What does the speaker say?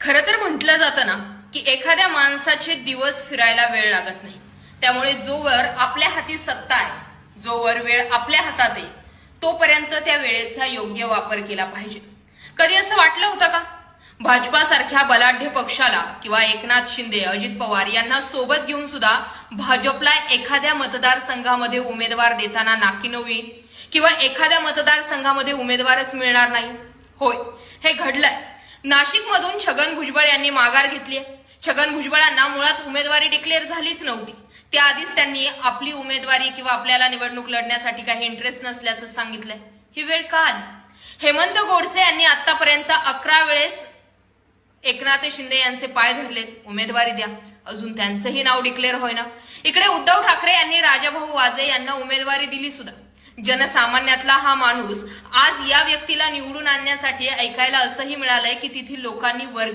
खरं तर म्हटलं जातं ना की एखाद्या माणसाचे दिवस फिरायला वेळ लागत नाही. त्यामुळे जोवर आपल्या हाती सत्ता आहे, जोवर वेळ आपल्या हातात आहे, तोपर्यंत त्या वेळेचा योग्य वापर केला पाहिजे. कधी असं वाटलं होतं का भाजपासारख्या बलाढ्य पक्षाला किंवा एकनाथ शिंदे, अजित पवार यांना सोबत घेऊन सुद्धा भाजपला एखाद्या मतदारसंघामध्ये उमेदवार देताना नाकीनऊ येईल किंवा एखाद्या मतदारसंघामध्ये उमेदवारच मिळणार नाही? होय, हे घडलंय. नाशिकमधून छगन भुजबळ यांनी माघार घेतली. छगन भुजबळांना मुळात उमेदवारी डिक्लेअर झालीच नव्हती. त्याआधीच त्यांनी आपली उमेदवारी किंवा आपल्याला निवडणूक लढण्यासाठी काही इंटरेस्ट नसल्याचं सांगितलंय. ही वेळ का आली? हेमंत गोडसे यांनी आतापर्यंत 11 वेळेस एकनाथ शिंदे यांचे पाय धरलेत, उमेदवारी द्या. अजून त्यांचंही नाव डिक्लेअर होईना. इकडे उद्धव ठाकरे यांनी राजाभाऊ वाजे यांना उमेदवारी दिली सुद्धा. जनसामान्यातला हा माणूस आज या व्यक्तीला निवडून आणण्यासाठी ऐकायला असंही मिळालंय की तिथील लोकांनी वर्ग